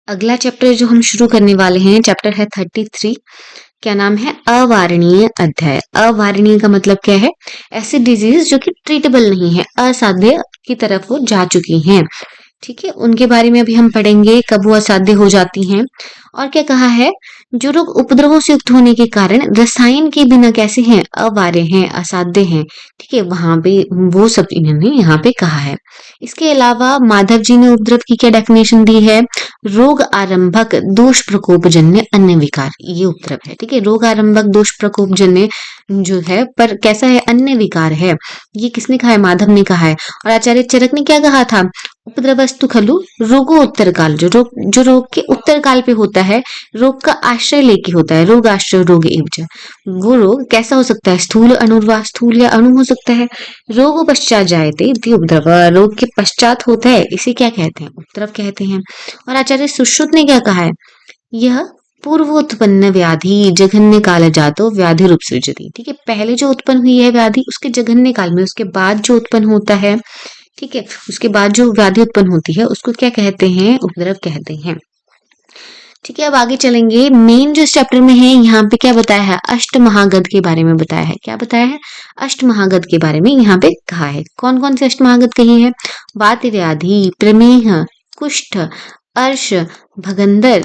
अगला चैप्टर जो हम शुरू करने वाले हैं, चैप्टर है 33। क्या नाम है? अवारणीय अध्याय। अवारणीय का मतलब क्या है? ऐसी डिजीज जो कि ट्रीटेबल नहीं है, असाध्य की तरफ वो जा चुकी हैं। ठीक है, उनके बारे में अभी हम पढ़ेंगे, कब वो असाध्य हो जाती हैं। और क्या कहा है? जो रोग उपद्रवों से युक्त होने के कारण रसायन के बिना कैसे हैं? अवार्य हैं, असाध्य हैं। ठीक है, वहां पे वो सब इन्होंने यहाँ पे कहा है। इसके अलावा माधव जी ने उपद्रव की क्या डेफिनेशन दी है? रोग आरंभक दोष प्रकोप जन्य अन्य विकार, ये उपद्रव है। ठीक है, रोग आरंभक दोष प्रकोप जन्य जो है, पर कैसा है? अन्य विकार है। ये किसने कहा है? माधव ने कहा है। और आचार्य चरक ने क्या कहा था? उपद्रवस्तु खलु रोगो उत्तर काल, जो रोग के उत्तर काल पे होता है, रोग का आश्रय लेके होता है, रोग आश्रय रोग एवच। वो रोग कैसा हो सकता है? स्थूल अणुर्वा, स्थूल या अणु हो सकता है। रोग पश्चात जायते इति उपद्रव, रोग के पश्चात होता है, इसे क्या कहते हैं? उपद्रव कहते हैं। और आचार्य सुश्रुत ने क्या कहा है? यह पूर्वोत्पन्न व्याधि जघन्य काल जातो व्याधि रूप सृजति। ठीक है, पहले जो उत्पन्न हुई है व्याधि, उसके जघन्य काल में, उसके बाद जो उत्पन्न होता है, ठीक है, उसके बाद जो व्याधि उत्पन्न होती है, उसको क्या कहते हैं? उपद्रव कहते हैं। ठीक है, अब आगे चलेंगे। मेन जो इस चैप्टर में है, यहाँ पे क्या बताया है? अष्ट महागध के बारे में बताया है। क्या बताया है? अष्ट महागध के बारे में यहाँ पे कहा है। कौन कौन से अष्ट महागध कही है? वात व्याधि, प्रमेह, कुष्ठ, अर्श, भगंदर,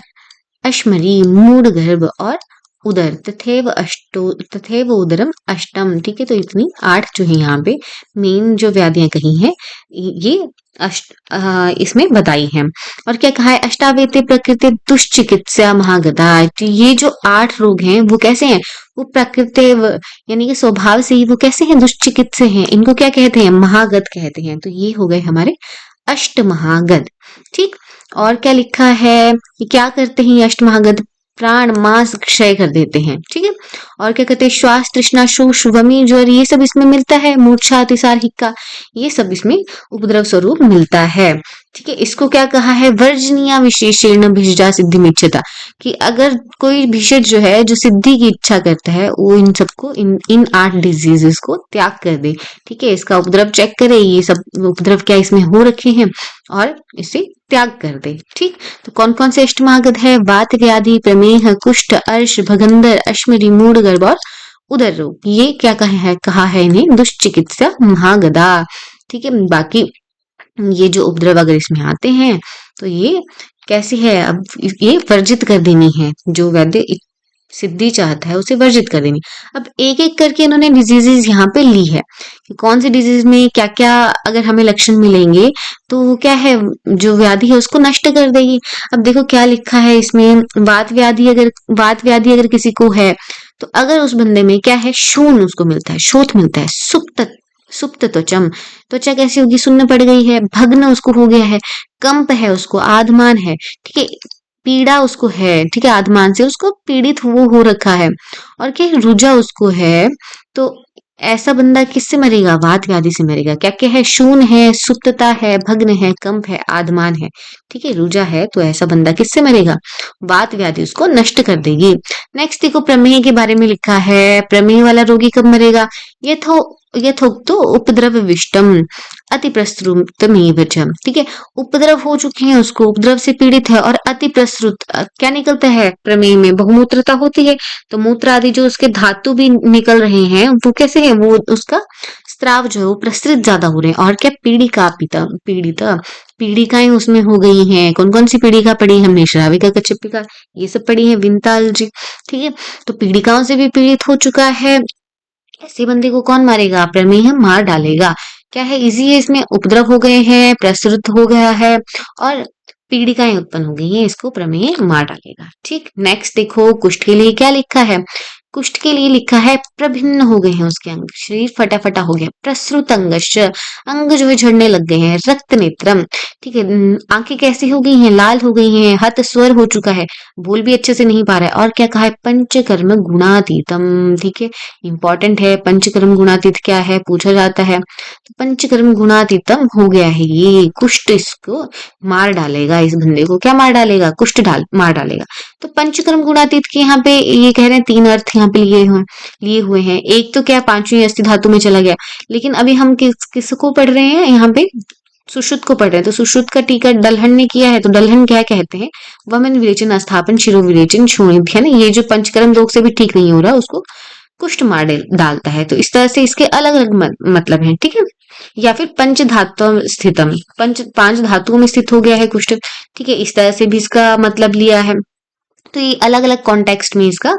अश्मरी, मूढ़गर्भ और उदर, तथैव उदरम अष्टम। ठीक है, तो इतनी 8 जो है यहाँ पे मेन जो व्याधियां कही हैं, ये इसमें बताई हैं। और क्या कहा है? अष्टावेते प्रकृति दुष्चिकित्सा महागधा। ये जो 8 रोग हैं, वो कैसे हैं? वो प्रकृति यानी कि स्वभाव से ही वो कैसे हैं? दुष्चिकित्से हैं। इनको क्या कहते हैं? महागध कहते हैं। तो ये हो गए हमारे अष्ट महागध। ठीक, और क्या लिखा है? कि क्या करते हैं ये अष्ट महागध? प्राण मांस क्षय कर देते हैं। ठीक है, और क्या कहते हैं? श्वास, तृष्णा, शोष, वमी, ज्वर, ये सब इसमें मिलता है। मूर्छा, अतिसार, हिक्का, ये सब इसमें उपद्रव स्वरूप मिलता है। ठीक है, इसको क्या कहा है? वर्जनीय विशेषण भिषजा सिद्धि मिच्छता, कि अगर कोई भिषज जो है, जो सिद्धि की इच्छा करता है, वो इन सबको, इन 8 डिजीजेस को त्याग कर दे। ठीक है, इसका उपद्रव चेक करे, ये सब उपद्रव क्या इसमें हो रखे हैं, और इसे त्याग कर दे। ठीक, तो कौन कौन से अष्ट महागध है? वात व्याधि, प्रमेह, कुष्ठ, अर्श, भगंदर, अश्मरी, मूढ़गर्भ और उदर रोग। ये क्या कहा है इन्हें? दुष्चिकित्सा महागधा। ठीक है, बाकी ये जो उपद्रव अगर इसमें आते हैं, तो ये कैसी है? अब ये वर्जित कर देनी है। जो वैद्य सिद्धि चाहता है, उसे वर्जित कर देनी। अब एक एक करके इन्होंने डिजीजेस यहाँ पे ली है कि कौन सी डिजीज में क्या क्या अगर हमें लक्षण मिलेंगे, तो वो क्या है? जो व्याधि है उसको नष्ट कर देगी। अब देखो क्या लिखा है इसमें। वात व्याधि अगर किसी को है, तो अगर उस बंदे में क्या है? शून उसको मिलता है, शोथ मिलता है, सुप्त त्वचम, त्वचा कैसी होगी? सुन्न पड़ गई है। भग्न उसको हो गया है। कंप है उसको, आधमान है। ठीक है, पीड़ा उसको है। ठीक है, आधमान से उसको पीड़ित वो हो रखा है। और क्या है? रुजा उसको है। तो ऐसा बंदा किससे मरेगा? वात व्याधि से मरेगा। क्या क्या है? शून है, सुप्तता है, भग्न है, कंप है, आधमान है। ठीक है, रुजा है, तो ऐसा बंदा किससे मरेगा? वात व्याधि उसको नष्ट कर देगी। नेक्स्ट देखो, प्रमेह के बारे में लिखा है। प्रमेह वाला रोगी कब मरेगा? यथोक्तो उपद्रव विष्टम अति प्रसृतमेव च। ठीक है, उपद्रव हो चुके हैं, उसको उपद्रव से पीड़ित है, और अति प्रसृत क्या निकलता है? प्रमेह में बहुमूत्रता होती है, तो मूत्र आदि जो उसके धातु भी निकल रहे हैं, वो कैसे है? वो उसका स्त्राव जो है वो प्रसृत ज्यादा हो रहे हैं। और क्या? पीड़िकाएं उसमें हो गई हैं। कौन कौन सी पीड़िका पड़ी हमने? श्राविका, कच्छपिका, ये सब पड़ी है, विंताल जी। ठीक है, तो पीड़िकाओं से भी पीड़ित हो चुका है। ऐसे बंदे को कौन मारेगा? प्रमेह मार डालेगा। क्या है? इजी है, इसमें उपद्रव हो गए हैं, प्रसृत हो गया है, और पीड़िकाएं उत्पन्न हो गई हैं, इसको प्रमेह मार डालेगा। ठीक, नेक्स्ट देखो, कुष्ठ के लिए क्या लिखा है? कुष्ठ के लिए लिखा है प्रभिन्न हो गए हैं उसके अंग, शरीर फटाफटा हो गया। प्रसृत अंगश्च, अंग जो है झड़ने लग गए हैं। रक्त नेत्रम, ठीक है, आंखें कैसी हो गई हैं? लाल हो गई हैं। हत स्वर हो चुका है, बोल भी अच्छे से नहीं पा रहा है। और क्या कहा है? पंचकर्म गुणातीतम। ठीक है, इंपॉर्टेंट है। पंचकर्म गुणातीत क्या है? पूछा जाता है। तो पंचकर्म गुणातीतम हो गया है ये। कुष्ठ इसको मार डालेगा, इस बंदे को क्या मार डालेगा? कुष्ठ मार डालेगा। तो पंचकर्म गुणातीत के यहाँ पे ये कह रहे हैं 3 अर्थ यहाँ पे लिए हुए हैं। एक तो क्या? 5वीं अस्थि धातु में चला गया। लेकिन अभी हम किसको पढ़ रहे हैं यहाँ पे? सुश्रुत को पढ़ रहे हैं तो सुश्रुत का टीका दलहन ने किया है तो दलहन क्या कहते हैं, वमन विरेचन अस्थापन शिरो विरेचन शोणित, है ना, ये जो पंचकर्म रोग से भी ठीक नहीं हो रहा उसको कुष्ठ मार डालता है। तो इस तरह से इसके अलग अलग मतलब हैं, ठीक है। या फिर पंच धातु स्थितम, पंच पांच धातुओं में स्थित हो गया है कुष्ठ, ठीक है, इस तरह से भी इसका मतलब लिया है। तो ये अलग अलग कॉन्टेक्स्ट में इसका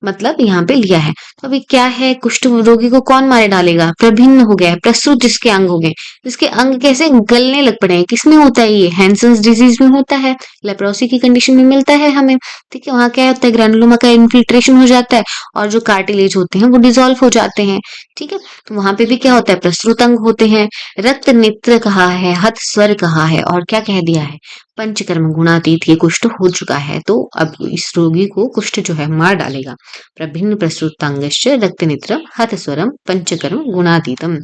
मतलब यहाँ पे लिया है। तो अभी क्या है, कुष्ठ रोगी को कौन मारे डालेगा, प्रभिन्न हो गया है, प्रसूत जिसके अंग हो गए, जिसके अंग कैसे गलने लग पड़े हैं, किसमें होता है ये, हैंसन्स डिजीज में होता है, लेप्रोसी की कंडीशन में मिलता है हमें, ठीक है। वहां क्या होता है, ग्रैनुलोमा का इन्फिल्ट्रेशन हो जाता है और जो कार्टिलेज होते हैं वो डिजोल्व हो जाते हैं, ठीक है। तो वहां पे भी क्या होता है, प्रसृत अंग होते हैं, रक्त नेत्र कहा है, हत स्वर कहा है और क्या कह दिया है, पंचकर्म गुणातीत ये कुष्ठ हो चुका है। तो अब इस रोगी को कुष्ठ जो है मार डालेगा। प्रभिन्न प्रसृतांगश्च रक्त नेत्रम हत स्वरम पंचकर्म गुणातीतम।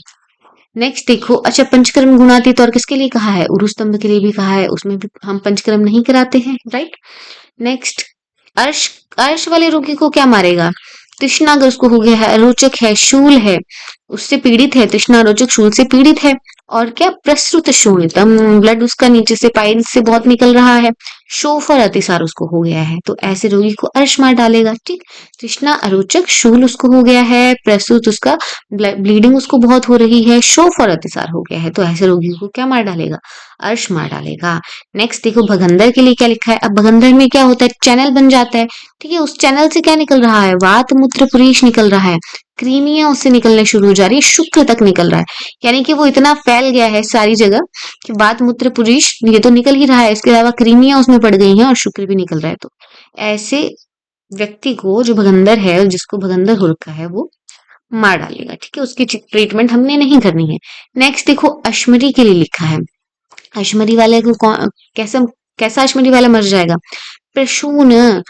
नेक्स्ट देखो, अच्छा पंचकर्म गुणातीत और किसके लिए कहा है, उरुस्तंभ के लिए भी कहा है, उसमें भी हम पंचकर्म नहीं कराते हैं, राइट। नेक्स्ट, अर्श, अर्श वाले रोगी को क्या मारेगा, तृष्णा अगर उसको हो गया है, रोचक है, शूल है, उससे पीड़ित है, तृष्णा रोचक शूल से पीड़ित है, और क्या प्रसृत शोणितम, ब्लड उसका नीचे से पाइन से बहुत निकल रहा है, शोफ और अतिसार उसको हो गया है, तो ऐसे रोगी को अर्श मार डालेगा, ठीक। तृष्णा अरोचक शूल उसको हो गया है, प्रसूत उसका ब्लीडिंग उसको बहुत हो रही है, शोफ और अतिसार हो गया है, तो ऐसे रोगी को क्या मार डालेगा, अर्श मार डालेगा। नेक्स्ट देखो, भगंदर के लिए क्या लिखा है, अब भगंदर में क्या होता है, चैनल बन जाता है, ठीक है, उस चैनल से क्या निकल रहा है, वात मूत्र पुरीश निकल रहा है, क्रीमियां उससे निकलने शुरू हो जा रही है, शुक्र तक निकल रहा है, यानी कि वो इतना फैल गया है सारी जगह कि वात मूत्र पुरीश ये तो निकल ही रहा है, इसके अलावा क्रीमियां उसमें पड़ गई हैं और शुक्र भी निकल रहा है। तो ऐसे व्यक्ति को जो भगंदर है, जिसको भगंदर हो रखा है, वो मार डालेगा, ठीक है, उसकी ट्रीटमेंट हमने नहीं करनी है। नेक्स्ट देखो, अश्मरी के लिए लिखा है, अश्मरी वाले को कैसा कैसा अश्मरी वाला मर जाएगा, प्रशून,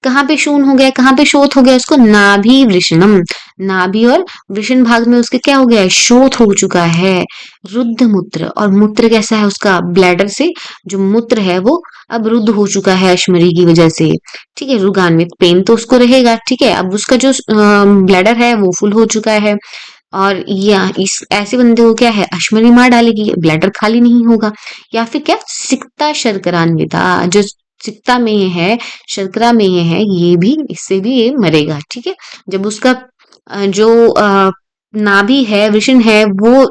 कहाँ पे शून हो गया, कहाँ पे शोथ हो गया, उसको नाभि वृषणम, नाभि और वृषण भाग में उसके क्या हो गया है, शोथ हो चुका है। रुद्ध मूत्र, और मूत्र कैसा है उसका, ब्लैडर से जो मूत्र है वो अब रुद्ध हो चुका है अश्मरी की वजह से, ठीक है। रुगान्वित, पेन तो उसको रहेगा, ठीक है, अब उसका जो ब्लैडर है वो फुल हो चुका है, और या इस ऐसे बंदे को क्या है, अश्मरी मार डालेगी, ब्लैडर खाली नहीं होगा। या फिर क्या, सिक्ता शर्करान्विता, जो सिक्ता में है, शर्करा में है, ये भी, इससे भी ये मरेगा, ठीक है। जब उसका जो नाभि है, वृषण है, वो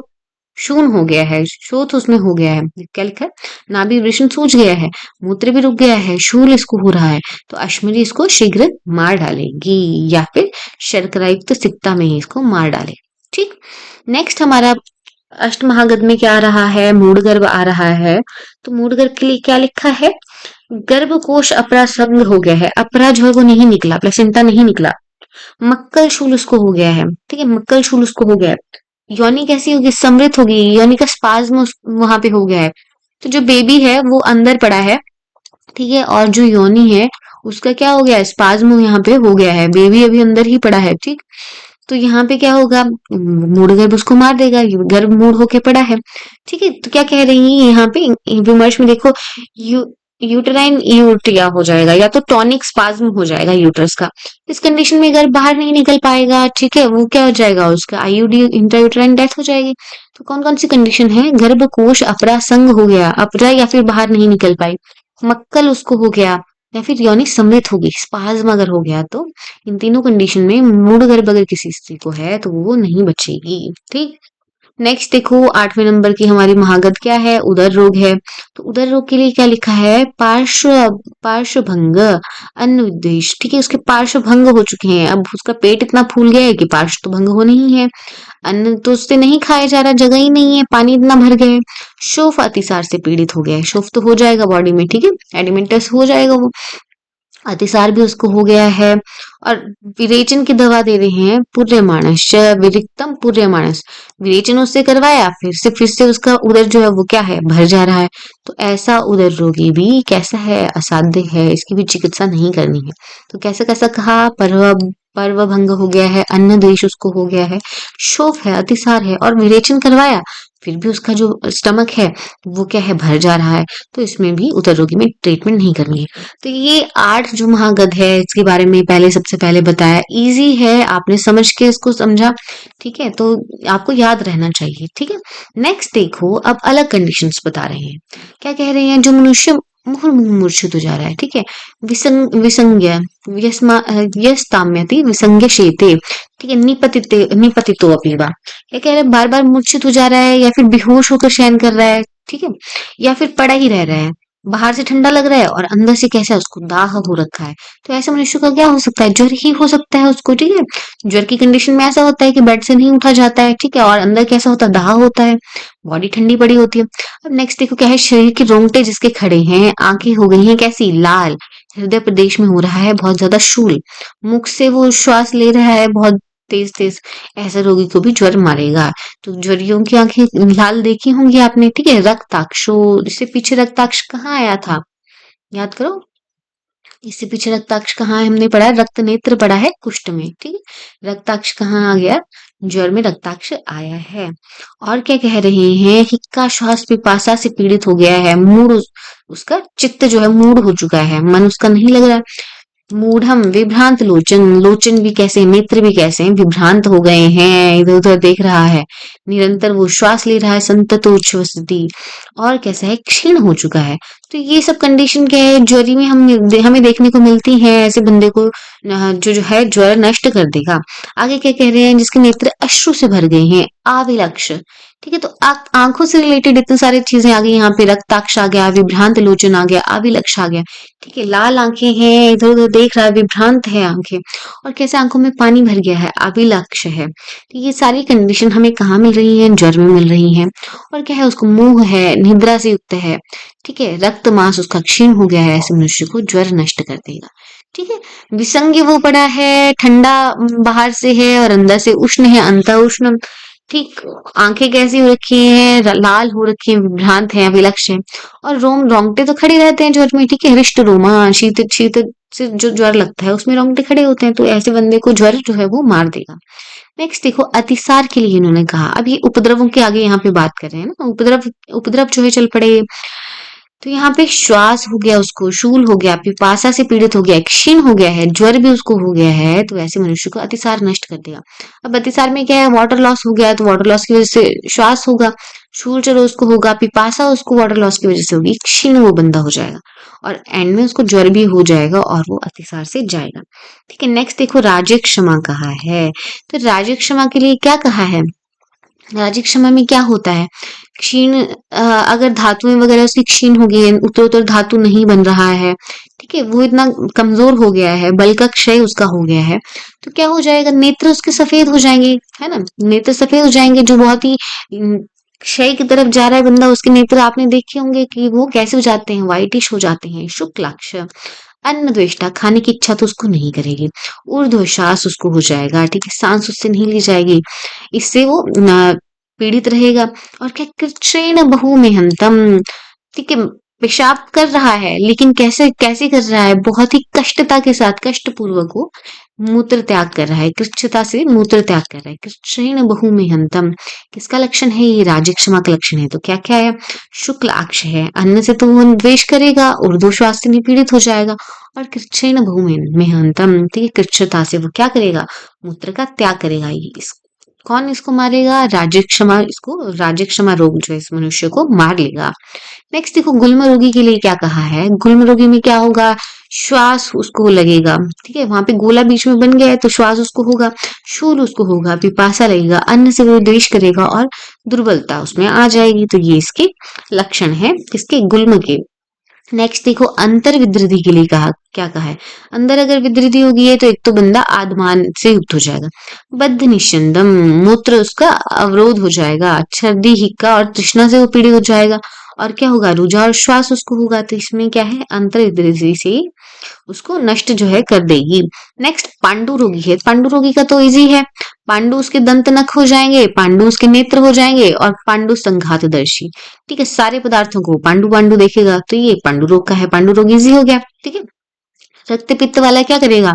शून हो गया है, शोथ उसमें हो गया है, क्या लिखा है, नाभि वृषण सूज गया है, मूत्र भी रुक गया है, शूल इसको हो रहा है, तो अश्मरी इसको शीघ्र मार डालेगी, या फिर शर्करा युक्त सिक्ता में ही इसको मार डाले, ठीक। नेक्स्ट हमारा अष्ट महागध में क्या आ रहा है, मूढ़गर्भ आ रहा है। तो मूढ़गर्भ के लिए क्या लिखा है, गर्भकोश अपरा संग हो गया है, अपरा जो है वो नहीं निकला, प्लेसेंटा नहीं निकला, मक्कल शूल उसको हो गया है, ठीक है, मक्कल शूल उसको हो गया है, योनि कैसी होगी, समृद्ध होगी, योनि का स्पाज्म वहां पे हो गया है। तो जो बेबी है वो अंदर पड़ा है, ठीक है, और जो योनि है उसका क्या हो गया है, स्पाज्म यहाँ पे हो गया है, बेबी अभी अंदर ही पड़ा है, ठीक। तो यहाँ पे क्या होगा, मूढ़ गर्भ उसको मार देगा, गर्भ मूढ़ होके पड़ा है, ठीक है। तो क्या कह रही है यहाँ पे विमर्श में, देखो, यूटराइन यूटिया हो जाएगा, या तो टॉनिक स्पाज्म हो जाएगा यूटरस का, इस कंडीशन में गर्भ बाहर नहीं निकल पाएगा, ठीक है, वो क्या हो जाएगा, उसका आईयूडी इंट्रायूटराइन डेथ हो जाएगी। तो कौन कौन सी कंडीशन है, गर्भकोश अपरा संग हो गया, अपरा या फिर बाहर नहीं निकल पाई, मक्कल उसको हो गया, या फिर योनि समृद्ध होगी, स्पाज्म अगर हो गया, तो इन तीनों कंडीशन में मूढ़ गर्भ अगर किसी स्त्री को है तो वो नहीं बचेगी, ठीक। नेक्स्ट देखो, 8वें नंबर की हमारी महागत क्या है, उदर रोग है। तो उदर रोग के लिए क्या लिखा है, पार्श्व पार्श्व भंग अन्न उद्देश, ठीक है, उसके पार्श्व भंग हो चुके हैं, अब उसका पेट इतना फूल गया है कि पार्श्व तो भंग हो नहीं है, अन्न तो उससे नहीं खाया जा रहा, जगह ही नहीं है, पानी इतना भर गया है, शोफ अतिसार से पीड़ित हो गया है, शोफ तो हो जाएगा बॉडी में, ठीक है, एडिमेंटस हो जाएगा वो, अतिसार भी उसको हो गया है, और विरेचन की दवा दे रहे हैं, पुर्यमाणस विरिक्तम पुर्यमाणस, विरेचन उससे करवाया, फिर से उसका उदर जो है वो क्या है, भर जा रहा है। तो ऐसा उदर रोगी भी कैसा है, असाध्य है, इसकी भी चिकित्सा नहीं करनी है। तो कैसा कैसा कहा, पर्व भंग हो गया है, अन्न द्वेष उसको हो गया है, शोफ है, अतिसार है, और विरेचन करवाया, फिर भी उसका जो स्टमक है वो क्या है, भर जा रहा है, तो इसमें भी उदर रोगी में ट्रीटमेंट नहीं करनी है। तो ये 8 जो महागध है इसके बारे में पहले सबसे पहले बताया, इजी है, आपने समझ के इसको समझा, ठीक है, तो आपको याद रहना चाहिए, ठीक है। नेक्स्ट देखो, अब अलग कंडीशंस बता रहे हैं। क्या कह रहे हैं, जो मनुष्य मुहुर्मुहु मूर्छित हो जा रहा है, ठीक है, विसंज्ञ यस्ताम्यति विसंज्ञ शेते, ठीक है, निपतितो अपीवा, क्या कह रहे हैं, बार बार मूर्छित हो जा रहा है या फिर बेहोश होकर शयन कर रहा है, ठीक है, या फिर पड़ा ही रह रहा है, बाहर से ठंडा लग रहा है और अंदर से कैसा है, उसको दाह हो रखा है, तो ऐसे मनुष्य का क्या हो सकता है, ज्वर ही हो सकता है उसको, ठीक है। ज्वर की कंडीशन में ऐसा होता है कि बेड से नहीं उठा जाता है, ठीक है, और अंदर कैसा होता है, दाह होता है, बॉडी ठंडी पड़ी होती है। अब नेक्स्ट देखो क्या है, शरीर के रोंगटे जिसके खड़े हैं, आंखें हो गई हैं कैसी, लाल, हृदय प्रदेश में हो रहा है बहुत ज्यादा शूल, मुख से वो श्वास ले रहा है बहुत तेज तेज, ऐसे रोगी को भी ज्वर मारेगा। तो ज्वरियों की आंखें लाल देखी होंगी आपने, ठीक है। रक्ताक्षो, इससे पीछे रक्ताक्ष कहाँ आया था, याद करो, इससे पीछे रक्ताक्ष कहाँ है, हमने पढ़ा है रक्त नेत्र पढ़ा है कुष्ठ में, ठीक है। रक्ताक्ष कहाँ आ गया, ज्वर में रक्ताक्ष आया है। और क्या कह रहे हैं, हिक्का श्वास पिपासा से पीड़ित हो गया है, मूड उसका चित्त जो है मूड हो चुका है, मन उसका नहीं लग रहा है। मूढ़म विभ्रांत लोचन, लोचन भी कैसे हैं, नेत्र भी कैसे हैं, विभ्रांत हो गए हैं, इधर उधर देख रहा है, निरंतर वो श्वास ले रहा है, संततोच्छ्वसति, और कैसा है, क्षीण हो चुका है। तो ये सब कंडीशन क्या है, ज्वरी में हमें देखने को मिलती है, ऐसे बंदे को जो है ज्वर नष्ट कर देगा। आगे क्या कह रहे हैं, जिसके नेत्र अश्रु से भर गए हैं, आविलक्ष, ठीक है, तो आंखों से रिलेटेड इतनी सारी चीजें आ गई यहाँ पे, रक्ताक्ष आ गया, विभ्रांत लोचन आ गया, आविलक्ष आ गया, ठीक है, लाल आंखें हैं, इधर उधर देख रहा है, विभ्रांत है आंखें, और कैसे आंखों में पानी भर गया है, अभिलक्ष्य है। तो ये सारी कंडीशन हमें कहाँ मिल रही है, ज्वर में मिल रही है। और क्या है, उसको मोह है, निद्रा से युक्त है, ठीक है, रक्त मांस उसका क्षीण हो गया है, ऐसे मनुष्य को ज्वर नष्ट कर देगा, ठीक है। विसंज्ञ वो पड़ा है, ठंडा बाहर से है और अंदर से उष्ण है, अंत उष्ण, ठीक, आंखें कैसी हो रखी हैं, लाल हो रखी हैं, विभ्रांत है, अभिलक्ष्य है, और रोंगटे तो खड़े रहते हैं ज्वर में, ठीक है, हृष्ट रोमा, शीत शीत से जो ज्वर लगता है उसमें रोंगटे खड़े होते हैं, तो ऐसे बंदे को ज्वर जो है वो मार देगा। नेक्स्ट देखो, अतिसार के लिए इन्होंने कहा, अब ये उपद्रवों के आगे यहाँ पे बात कर रहे हैं ना, उपद्रव उपद्रव जो है चल पड़े, तो यहाँ पे श्वास हो गया उसको, शूल हो गया, पिपासा से पीड़ित हो गया, क्षीण हो गया है, ज्वर भी उसको हो गया है, तो ऐसे मनुष्य को अतिसार नष्ट कर देगा। अब अतिसार में क्या है, वाटर लॉस हो गया, तो वाटर लॉस की वजह से श्वास होगा, शूल जरो उसको होगा, पिपासा उसको वाटर लॉस की वजह से होगी, क्षीण वो बंदा हो जाएगा, और एंड में उसको ज्वर भी हो जाएगा और वो अतिसार से जाएगा, ठीक है। नेक्स्ट देखो, राज्य क्षमा कहा है, तो राज्य क्षमा के लिए क्या कहा है, राज्य क्षमा में क्या होता है, क्षीण, अगर धातुएं वगैरह उसकी क्षीण हो गई है, उत्तरोत्तर धातु नहीं बन रहा है, ठीक है, वो इतना कमजोर हो गया है, बल का क्षय उसका हो गया है, तो क्या हो जाएगा, नेत्र उसके सफेद हो जाएंगे, है ना, नेत्र सफेद हो जाएंगे, जो बहुत ही क्षय की तरफ जा रहा है बंदा, उसके नेत्र आपने देखे होंगे कि वो कैसे हो जाते हैं, व्हाइटिश हो जाते हैं। शुक्लाक्ष, अन्न द्वेष्टा, खाने की इच्छा तो उसको नहीं करेगी, ऊर्ध्व श्वास उसको हो जाएगा, ठीक है, सांस उससे नहीं ली जाएगी, इससे वो पीड़ित रहेगा। और क्या, कृच्छ्रेण बहु मेहंतम, ठीक है, पेशाब कर रहा है, लेकिन कैसे कैसे कर रहा है, बहुत ही कष्टता के साथ, कष्ट पूर्वक वो मूत्र त्याग कर रहा है, कृच्छता से मूत्र त्याग कर रहा है, कृच्छ्रेण बहु मेहंतम, किसका लक्षण है, ये राज्य क्षमा का लक्षण है। तो क्या क्या है, शुक्ल अक्ष है, अन्न से तो वो द्वेष करेगा, ऊर्ध्व श्वास से पीड़ित हो जाएगा, और कृच्छ्रेण बहु मेहंतम, ठीक है, कृच्छता से वो क्या करेगा, मूत्र का त्याग करेगा। ये कौन इसको मारेगा, राज्य क्षमा, इसको राज्य क्षमा रोग जो है इस मनुष्य को मार लेगा। नेक्स्ट देखो, गुल्म रोगी के लिए क्या कहा है, गुल्म रोगी में क्या होगा, श्वास उसको लगेगा, ठीक है, वहां पे गोला बीच में बन गया है तो श्वास उसको होगा, शूल उसको होगा, पिपासा लगेगा, अन्न से वो द्वेष करेगा और दुर्बलता उसमें आ जाएगी। तो ये इसके लक्षण है किसके, गुल्म के। नेक्स्ट देखो, अंतर विद्रुति के लिए कहा, क्या कहा है, अंदर अगर विद्रुति होगी है तो एक तो बंदा आदमान से युक्त हो जाएगा, बद्ध निश्चंदम, मूत्र उसका अवरोध हो जाएगा, छर्दी हिक्का और तृष्णा से वो पीड़ित हो जाएगा, और क्या होगा, रुझा और श्वास उसको होगा, तो इसमें क्या है, अंतर विद्रुति से उसको नष्ट जो है कर देगी। नेक्स्ट पांडु रोगी है, पांडु रोगी का तो इजी है, पांडु उसके दंत नख हो जाएंगे, पांडु उसके नेत्र हो जाएंगे, और पांडु संघातदर्शी, ठीक है, सारे पदार्थों को पांडु पांडु देखेगा, तो ये पांडु रोग का है, पांडु रोग इजी हो गया, ठीक है। रक्त पित्त वाला क्या करेगा,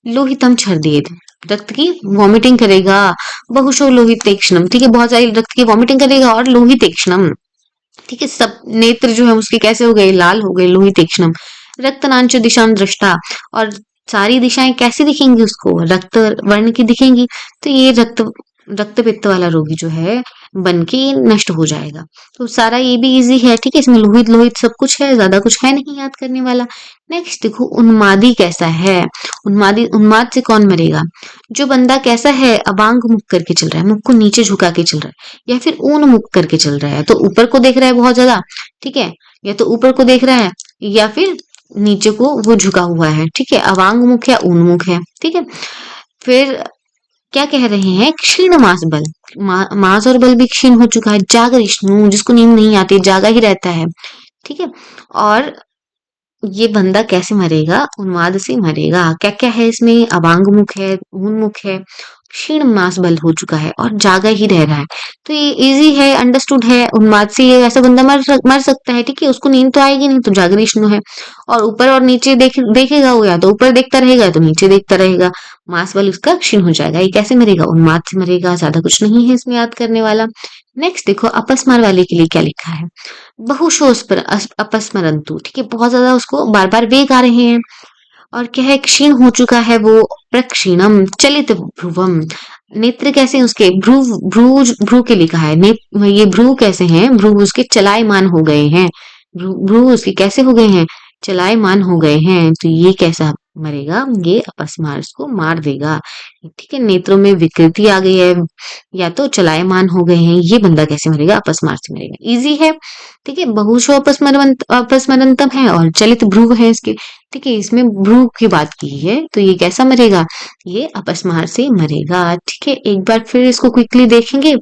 लोहितम छर्देद, रक्त की वॉमिटिंग करेगा। बहुशो लोहितेक्ष्णम, ठीक है, बहुत सारी रक्त की वॉमिटिंग करेगा। और लोहितेक्ष्णम, ठीक है, सब नेत्र जो है उसके कैसे हो गए, लाल हो गए, लोहितेक्ष्णम। रक्तनांच दिशां दृष्टा, और सारी दिशाएं कैसी दिखेंगी उसको, रक्त वर्ण की दिखेंगी। तो ये रक्त पित्त वाला रोगी जो है बन के नष्ट हो जाएगा। तो सारा ये भी इजी है, ठीक है, इसमें लोहित लोहित सब कुछ है, ज्यादा कुछ है नहीं याद करने वाला। नेक्स्ट देखो, उन्मादी कैसा है। उन्माद से कौन मरेगा, जो बंदा कैसा है, अबांग मुख करके चल रहा है, मुख को नीचे झुका के चल रहा है, या फिर ऊन मुख करके चल रहा है, तो ऊपर को देख रहा है बहुत ज्यादा, ठीक है, या तो ऊपर को देख रहा है, या फिर नीचे को वो झुका हुआ है, ठीक है, अवांग मुख या उन्मुख है, ठीक है। फिर क्या कह रहे हैं, क्षीण मास बल, मास और बल भी क्षीण हो चुका है। जागरिष्णु, जिसको नींद नहीं आती, जागा ही रहता है, ठीक है। और ये बंदा कैसे मरेगा, उन्माद से मरेगा। क्या क्या है इसमें, अवांग मुख है, उन्मुख है, क्षीण मास बल हो चुका है, और जागा ही रह रहा है। तो ये इजी है, अंडरस्टूड है। उन्माद से ये ऐसा बंदा मर सकता है, ठीक है, उसको नींद तो आएगी नहीं, तो जागरिष्णु है। और ऊपर और नीचे देखेगा वो, या तो ऊपर देखता रहेगा, तो नीचे देखता रहेगा, मास बल उसका क्षीण हो जाएगा। ये कैसे मरेगा, उन्माद से मरेगा। ज्यादा कुछ नहीं है इसमें याद करने वाला। नेक्स्ट देखो, अपस्मार वाले के लिए क्या लिखा है, बहुशोष पर अपस्मरंतु, ठीक है, बहुत ज्यादा उसको बार बार वेग आ रहे हैं। और क्या है, क्षीण हो चुका है वो, प्रक्षीणम चलित भ्रुवम, नेत्र कैसे हैं उसके, भ्रू के लिखा है, ये भ्रू कैसे हैं, भ्रू उसके चलायमान हो गए हैं, भ्रू उसके कैसे हो गए हैं, चलायमान हो गए हैं। तो ये कैसा मरेगा, ये अपस्मार को मार देगा, ठीक है। नेत्रों में विकृति आ गई है, या तो चलायमान हो गए हैं, ये बंदा कैसे मरेगा, अपस्मार से मरेगा। इजी है, ठीक है, बहुशो अपस्मरंतम है, और चलित भ्रुव है इसके, ठीक है, इसमें भ्रू की बात की है। तो ये कैसा मरेगा, ये अपस्मार से मरेगा, ठीक है। एक बार फिर इसको क्विकली देखेंगे,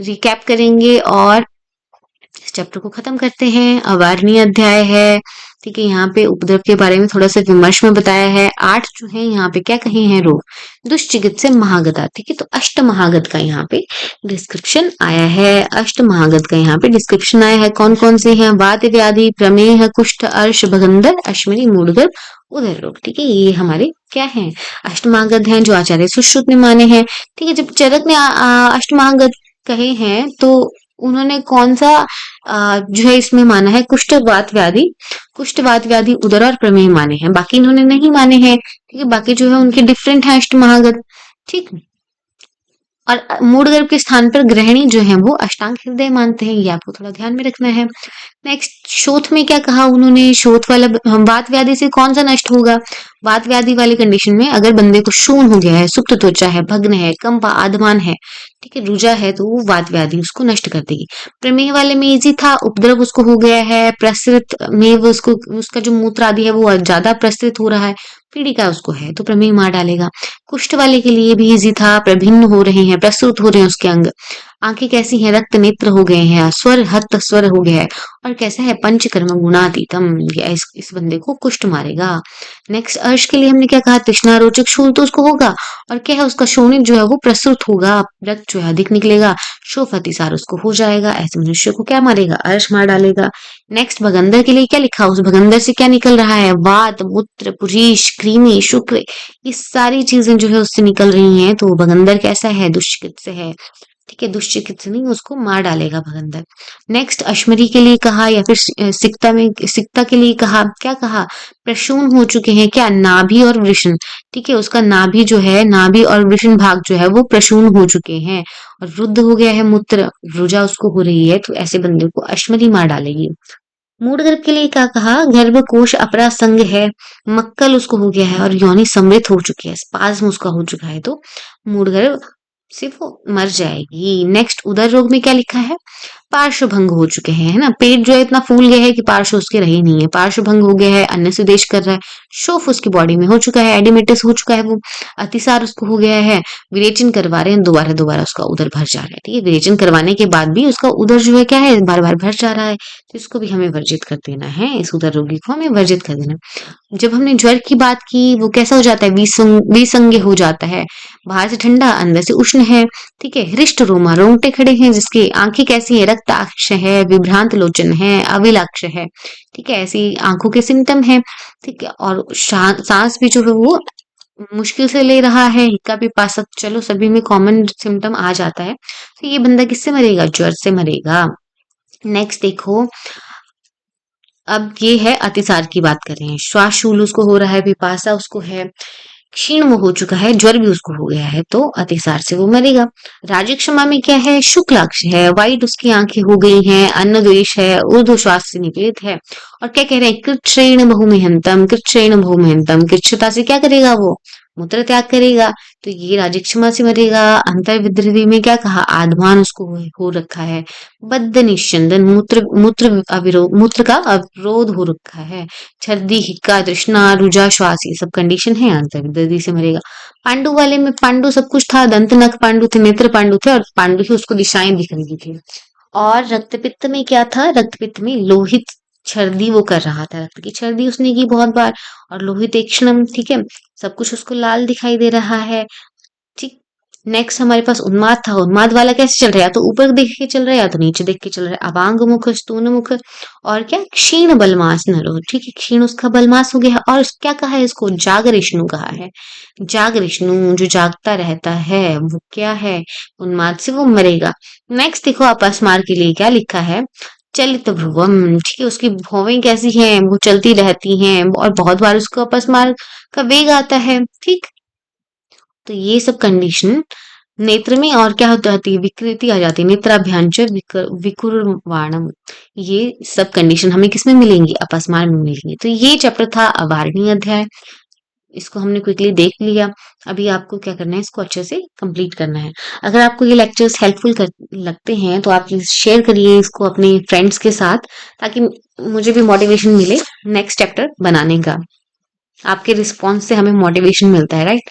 रिकैप करेंगे, और इस चैप्टर को खत्म करते हैं। अवारणीय अध्याय है, ठीक है, यहाँ पे उपद्रव के बारे में थोड़ा सा विमर्श में बताया है। 8 जो है यहाँ पे क्या कहे हैं रोग, दुष्चिकित्सा महागता, ठीक है, तो अष्ट महागत का यहाँ पे डिस्क्रिप्शन आया है। अष्ट महागत का यहाँ पे डिस्क्रिप्शन आया है, कौन कौन से हैं, वात व्याधि, प्रमेह, कुष्ठ, अर्श, भगंदर, अश्विनी, मूढ़गर्भ, उदर रोग, ठीक है, ये हमारे क्या है, अष्टमागध हैं, जो आचार्य सुश्रुत ने माने हैं, ठीक है। जब चरक ने अष्टमागध कहे हैं, तो उन्होंने कौन सा जो है इसमें माना है, कुष्ठवात व्याधि, उदर और प्रमेह माने हैं, बाकी इन्होंने नहीं माने हैं, ठीक है, बाकी जो है उनके डिफरेंट है अष्टमहागत, ठीक। और मूड गर्भ के स्थान पर गृहिणी जो है वो अष्टांग हृदय मानते हैं, ये आपको थोड़ा ध्यान में रखना है। नेक्स्ट, शोथ में क्या कहा उन्होंने, शोथ वाला वात व्याधि से कौन सा नष्ट होगा, वात व्याधि वाली कंडीशन में अगर बंदे को शून हो गया है, सुप्त त्वचा है, भग्न है, कंपा आधमान है, ठीक है, रुजा है, तो वो वात व्याधि उसको नष्ट कर देगी। प्रमेह वाले में इजी था, उपद्रव उसको हो गया है, प्रसृत में उसको उसका जो मूत्र आदि है वो ज्यादा प्रसृत हो रहा है, पीड़िका उसको है, तो प्रमेह मार डालेगा। कुष्ठ वाले के लिए भी इजी था, प्रभिन्न हो रहे हैं, प्रस्तुत हो रहे हैं उसके अंग, आंखें कैसी हैं, रक्त नेत्र हो गए हैं, स्वर हत स्वर हो गया है, और कैसा है, पंचकर्म गुणातीतम, इस बंदे को कुष्ठ मारेगा। नेक्स्ट, अर्श के लिए हमने क्या कहा, तृष्णा रोचक शूल तो उसको होगा, और क्या है, उसका शोणित जो है वो प्रस्तुत होगा, रक्त जो है अधिक निकलेगा, शोफ अतिसार उसको हो जाएगा। ऐसे मनुष्य को क्या मारेगा, अर्श मार डालेगा। नेक्स्ट, भगंदर के लिए क्या लिखा, उस भगंदर से क्या निकल रहा है, वात, मूत्र, पुरीश, कृमि, शुक्र, ये सारी चीजें जो है उससे निकल रही हैं, तो भगंदर कैसा है, दुष्चिकित्सा है, ठीक है, दुष्चिकित्सा नहीं, उसको मार डालेगा भगंदर। नेक्स्ट, अश्मरी के लिए कहा, या फिर सिक्ता के लिए कहा, क्या कहा, प्रसून हो चुके हैं, क्या, नाभि और वृषण, ठीक है, उसका नाभि जो है, नाभि और वृषण भाग जो है वो प्रसून हो चुके हैं, और रुद्ध हो गया है मूत्र, रुजा उसको हो रही है, तो ऐसे बंदे को अश्मरी मार डालेगी। मूड गर्भ के लिए क्या कहा, गर्भकोश अपरासंग है, मक्कल उसको हो गया है, और योनि समृद्ध हो चुकी है, स्पाज्म उसका हो चुका है, तो मूड गर्भ से वो मर जाएगी। नेक्स्ट, उदर रोग में क्या लिखा है, पार्श्व भंग हो चुके हैं, है ना, पेट जो है इतना फूल गया है कि पार्श्व उसके रहे नहीं है, पार्श्व भंग हो गया है, अन्न से देश कर रहा है, शोफ उसकी बॉडी में हो चुका है, एडिमेटिस हो चुका है, वो अतिसार उसको हो गया है, विरेचन करवा रहे हैं, दोबारा दोबारा उसका उदर भर जा रहा है, ठीक है, विरेचन करवाने के बाद भी उसका उदर जो है क्या है, बार बार भर जा रहा है, तो इसको भी हमें वर्जित कर देना है, इस उदर रोगी को हमें वर्जित कर देना। जब हमने ज्वर की बात की, वो कैसा हो जाता है, विसंग हो जाता है, बाहर से ठंडा, अंदर से उष्ण है, ठीक है, हृष्ट रोमा, रोंगटे खड़े हैं, जिसकी आंखें कैसी है, रक्ताक्ष है, विभ्रांत लोचन है, अविलाक्ष है, ठीक है, ऐसी आंखों के सिम्टम है, ठीक है, और सांस भी जो है वो मुश्किल से ले रहा है, हिक्का पिपासा, चलो सभी में कॉमन सिम्टम आ जाता है। तो ये बंदा किससे मरेगा? ज्वर से मरेगा। नेक्स्ट देखो, अब ये है अतिसार की बात कर रहे हैं। श्वासशूल उसको हो रहा है, पिपासा उसको है, क्षीण वो हो चुका है, ज्वर भी उसको हो गया है, तो अतिसार से वो मरेगा। राजक्षमा में क्या है? शुक्लाक्ष है, वाइट उसकी आंखें हो गई हैं, अन्न द्वेष है, ऊर्ध्व श्वास से निपीड़ित है। और क्या कह रहे हैं? कृच्छ्रेण बहुमिहंतम, कृच्छ्रेण बहुमिहंतम, कृच्छता से क्या करेगा वो? मूत्र त्याग करेगा। तो ये राजक्षमा से मरेगा। अंतर विद्रवी में क्या कहा? आधमान उसको हो रखा है। बद्ध निस्यंदन, मूत्र मूत्र अविरोध, मूत्र का अवरोध हो रखा है। छर्दी, हिक्का, तृष्णा, रुजा, श्वास, ये सब कंडीशन है, आंतरिक दर्दी से मरेगा। पांडु वाले में पांडु सब कुछ था, दंत नख पांडु थे, नेत्र पांडु थे, और पांडु ही उसको दिशाएं दिख रही थी। और रक्तपित्त में क्या था? रक्तपित्त में लोहित छर्दी वो कर रहा था, रक्त की छर्दी उसने की बहुत बार, और लोहित एक्शनम, ठीक है, सब कुछ उसको लाल दिखाई दे रहा है। ठीक। नेक्स्ट हमारे पास उन्माद था। उन्माद वाला कैसे चल रहा है? या तो ऊपर देख के चल रहा है, या तो नीचे देख के चल रहा है। अवांग मुख, स्तून मुख, और क्या? क्षीण बलमास नरो, ठीक है, क्षीण उसका बलमास हो गया है। और क्या कहा है इसको? जागरिष्णु कहा है। जागरिष्णु जो जागता रहता है वो क्या है? उन्माद से वो मरेगा। नेक्स्ट देखो, अपस्मार के लिए क्या लिखा है? चलित भ्रुवम, ठीक है, उसकी भौवें कैसी हैं? वो चलती रहती हैं, और बहुत बार उसको अपस्मार का वेग आता है। ठीक। तो ये सब कंडीशन नेत्र में, और क्या होती है? विकृति आ जाती है। नेत्राभ्यांच विकुर्वाणम, ये सब कंडीशन हमें किसमें मिलेंगी? अपस्मार में मिलेंगी। तो ये चैप्टर था अवारणीय अध्याय, इसको हमने क्विकली देख लिया। अभी आपको क्या करना है? इसको अच्छे से कंप्लीट करना है। अगर आपको ये लेक्चर्स हेल्पफुल लगते हैं तो आप प्लीज शेयर करिए इसको अपने फ्रेंड्स के साथ, ताकि मुझे भी मोटिवेशन मिले नेक्स्ट चैप्टर बनाने का। आपके रिस्पॉन्स से हमें मोटिवेशन मिलता है, राइट?